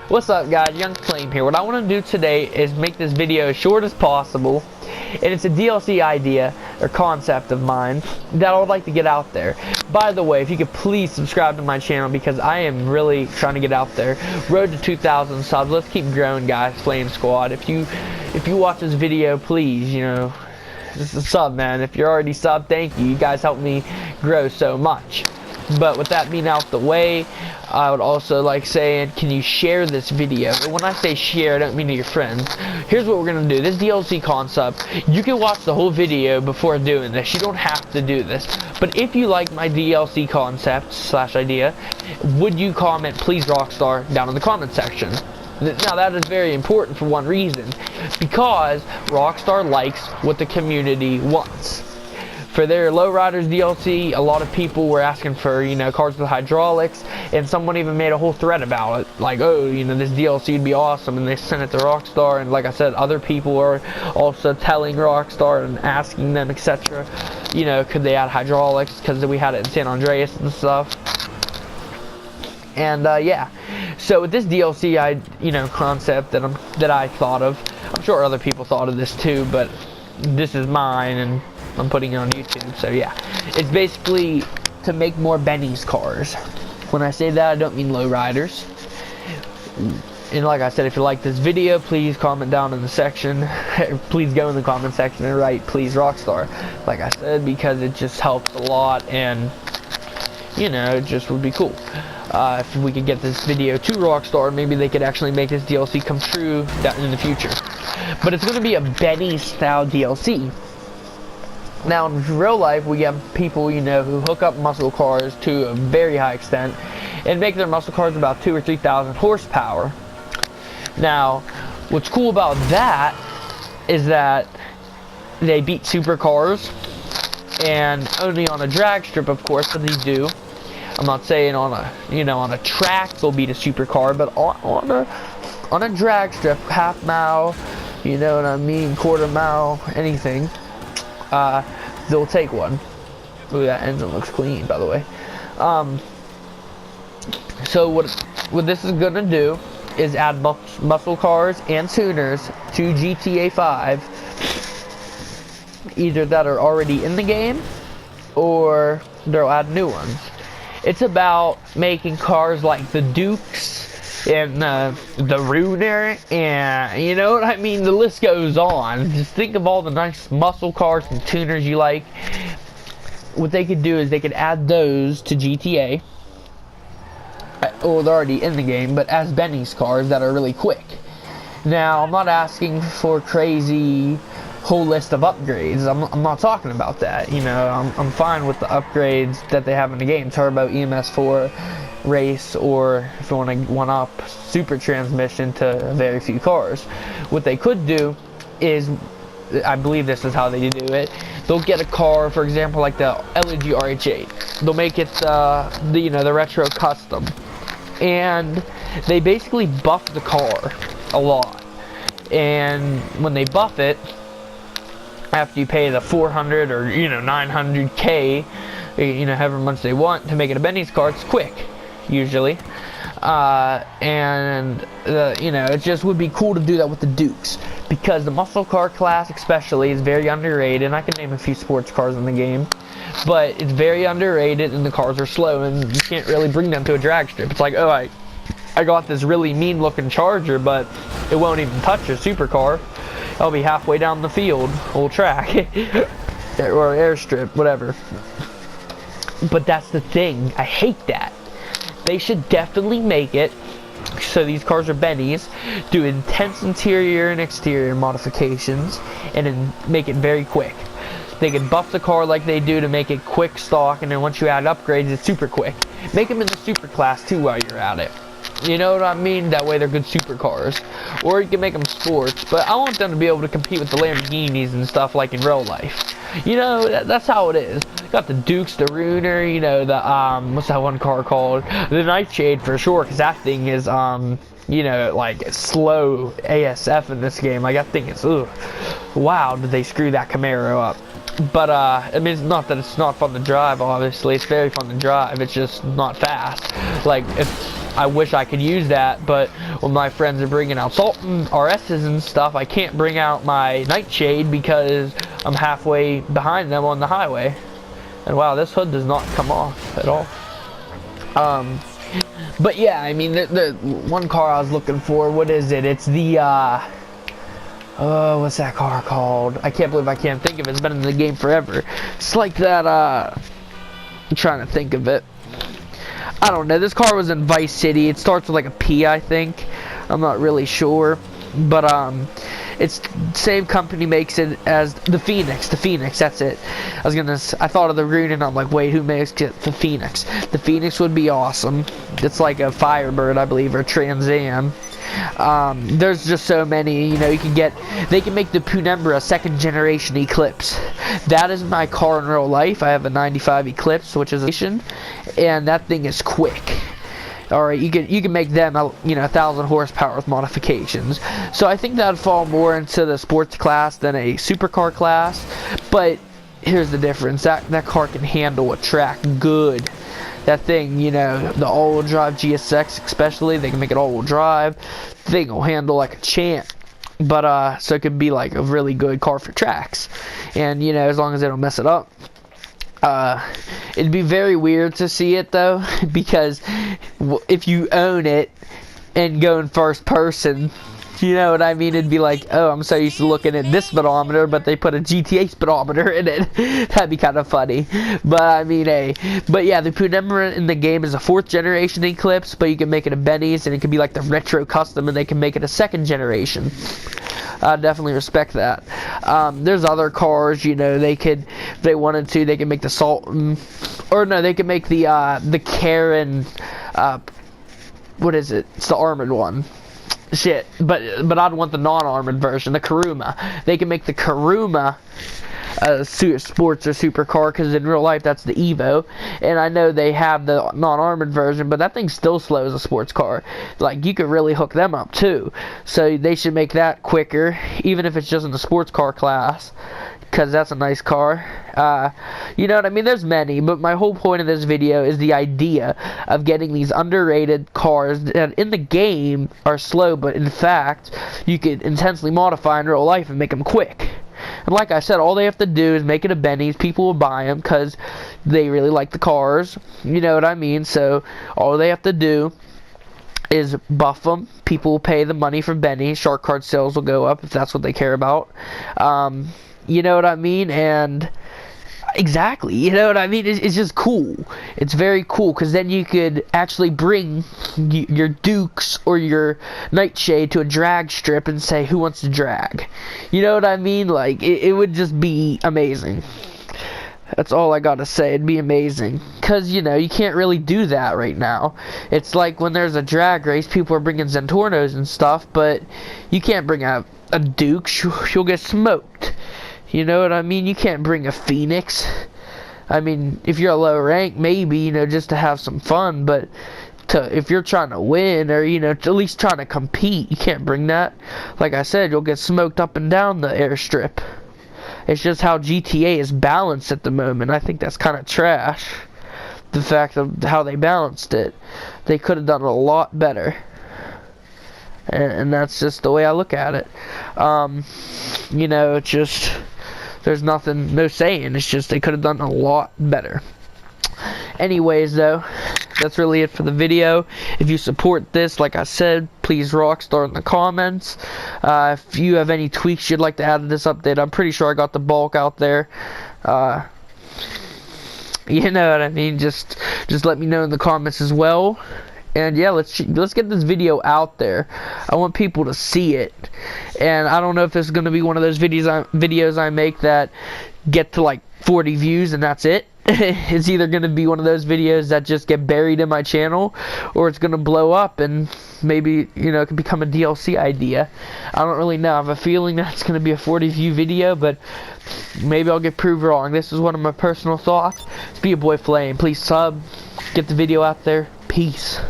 What's up guys, Young Flame here. What I want to do today is make this video as short as possible, and it's a DLC idea or concept of mine that I would like to get out there. By the way, if you could please subscribe to my channel because I am really trying to get out there. Road to 2,000 subs. Let's keep growing, guys. Flame Squad. If you watch this video, please, just a sub, man. If you're already subbed, thank you. You guys help me grow so much. But with that being out the way, I would also like saying, can you share this video? And when I say share, I don't mean to your friends. Here's what we're going to do. This DLC concept, you can watch the whole video before doing this. You don't have to do this. But if you like my DLC concept / idea, would you comment please Rockstar down in the comment section? Now that is very important for one reason. Because Rockstar likes what the community wants. For their Lowriders DLC, a lot of people were asking for, cars with hydraulics, and someone even made a whole thread about it. Like, oh, this DLC would be awesome, and they sent it to Rockstar, and like I said, other people are also telling Rockstar and asking them, etc. Could they add hydraulics, because we had it in San Andreas and stuff. And, yeah. So with this DLC, concept that I thought of, I'm sure other people thought of this too, but this is mine, and I'm putting it on YouTube, so yeah. It's basically to make more Benny's cars. When I say that, I don't mean lowriders. And like I said, if you like this video, please comment down in the section. Please go in the comment section and write, please Rockstar. Like I said, because it just helps a lot, and, it just would be cool. If we could get this video to Rockstar, maybe they could actually make this DLC come true in the future. But it's going to be a Benny-style DLC. Now, in real life, we have people, who hook up muscle cars to a very high extent and make their muscle cars about 2,000 or 3,000 horsepower. Now, what's cool about that is that they beat supercars, and only on a drag strip, of course, but they do. I'm not saying on a track they'll beat a supercar, but on a drag strip, half mile, you know what I mean, quarter mile, anything. They'll take one. Ooh, that engine looks clean, by the way. So what this is gonna do is add muscle cars and tuners to GTA 5, either that are already in the game or they'll add new ones. It's about making cars like the Dukes and the Ruiner, and you know what I mean, the list goes on. Just think of all the nice muscle cars and tuners you like. What they could do is they could add those to GTA. Well, they're already in the game, but as Benny's cars that are really quick. Now, I'm not asking for crazy whole list of upgrades. I'm not talking about that. I'm fine with the upgrades that they have in the game. Turbo, EMS4, race, or if you want to one-up super transmission to very few cars. What they could do is, I believe this is how they do it, they'll get a car, for example, like the LG RH8. They'll make it the retro custom, and they basically buff the car a lot. And when they buff it, after you pay the 400 or 900K, however much they want to make it a Benny's car, it's quick usually, and it just would be cool to do that with the Dukes, because the muscle car class especially is very underrated. And I can name a few sports cars in the game, but it's very underrated, and the cars are slow, and you can't really bring them to a drag strip. It's like, oh, I got this really mean looking Charger, but it won't even touch a supercar. I'll be halfway down the field, whole track, or airstrip, whatever. But that's the thing, I hate that. They should definitely make it so these cars are Benny's, do intense interior and exterior modifications, and then make it very quick. They can buff the car like they do to make it quick stock, and then once you add upgrades, it's super quick. Make them in the super class too while you're at it. You know what I mean? That way they're good supercars. Or you can make them sports, but I want them to be able to compete with the Lamborghinis and stuff like in real life. That's how it is. Got the Dukes, the Ruiner, the, what's that one car called? The Nightshade for sure, because that thing is, like slow ASF in this game. Like that thing is, ugh. Wow, did they screw that Camaro up. But, I mean, it's not that it's not fun to drive, obviously. It's very fun to drive. It's just not fast. Like, if I wish I could use that, but when my friends are bringing out Sultan RSs and stuff, I can't bring out my Nightshade because I'm halfway behind them on the highway. And wow, this hood does not come off at all. But yeah, I mean, the one car I was looking for, what is it? It's the, what's that car called? I can't believe I can't think of it. It's been in the game forever. It's like that, I'm trying to think of it. I don't know. This car was in Vice City. It starts with like a P, I think. I'm not really sure. But, it's same company makes it as the Phoenix. The Phoenix, that's it. I thought of the Rune and I'm like, wait, who makes it? The Phoenix. The Phoenix would be awesome. It's like a Firebird, I believe, or Trans Am. There's just so many, you know, they can make the Penumbra a 2nd generation Eclipse. That is my car in real life. I have a 95 Eclipse, which is a nation, and that thing is quick. Alright, you can make them, you know, 1,000 horsepower with modifications. So I think that would fall more into the sports class than a supercar class. But here's the difference. That car can handle a track good. That thing, you know, the all-wheel drive GSX especially, they can make it all-wheel drive. The thing will handle like a champ. But, so it could be like a really good car for tracks. And, you know, as long as they don't mess it up. It'd be very weird to see it though, because if you own it and go in first person, you know what I mean? It'd be like, oh, I'm so used to looking at this speedometer, but they put a GTA speedometer in it. That'd be kind of funny. But I mean, but yeah, the Penumbra in the game is a 4th generation Eclipse, but you can make it a Benny's, and it can be like the retro custom, and they can make it a 2nd generation. I definitely respect that. There's other cars, you know, they could, if they wanted to, they could make the Sultan, or no, they could make the Karen, what is it? It's the armored one. Shit, but I'd want the non-armored version, the Kuruma. They can make the Kuruma sports or supercar, because in real life that's the Evo, and I know they have the non-armored version, but that thing's still slow as a sports car. Like, you could really hook them up too, so they should make that quicker, even if it's just in the sports car class, because that's a nice car. You know what I mean? There's many, but my whole point of this video is the idea of getting these underrated cars that in the game are slow, but in fact you could intensely modify in real life and make them quick. And like I said, all they have to do is make it a Benny's. People will buy them because they really like the cars. You know what I mean? So all they have to do is buff them. People will pay the money for Benny. Shark card sales will go up if that's what they care about. You know what I mean? And exactly, you know what I mean? It's just cool. It's very cool, because then you could actually bring your Dukes or your Nightshade to a drag strip and say, who wants to drag? You know what I mean? Like, it would just be amazing. That's all I gotta say. It'd be amazing. Because, you know, you can't really do that right now. It's like when there's a drag race, people are bringing Zentornos and stuff, but you can't bring a Duke. She'll get smoked. You know what I mean? You can't bring a Phoenix. I mean, if you're a low rank, maybe, you know, just to have some fun, but if you're trying to win, or, you know, at least trying to compete, you can't bring that. Like I said, you'll get smoked up and down the airstrip. It's just how GTA is balanced at the moment. I think that's kind of trash. The fact of how they balanced it. They could have done a lot better. And that's just the way I look at it. You know, it's just, there's nothing, no saying. It's just they could have done a lot better. Anyways, though, that's really it for the video. If you support this, like I said, please rockstar in the comments. If you have any tweaks you'd like to add to this update, I'm pretty sure I got the bulk out there. You know what I mean? Just let me know in the comments as well. And yeah, let's get this video out there. I want people to see it. And I don't know if this is going to be one of those videos I make that get to like 40 views and that's it. It's either going to be one of those videos that just get buried in my channel, or it's going to blow up and maybe, you know, it could become a DLC idea. I don't really know. I have a feeling that it's going to be a 40 view video, but maybe I'll get proved wrong. This is one of my personal thoughts. It's be your boy Flame. Please sub, get the video out there. Peace.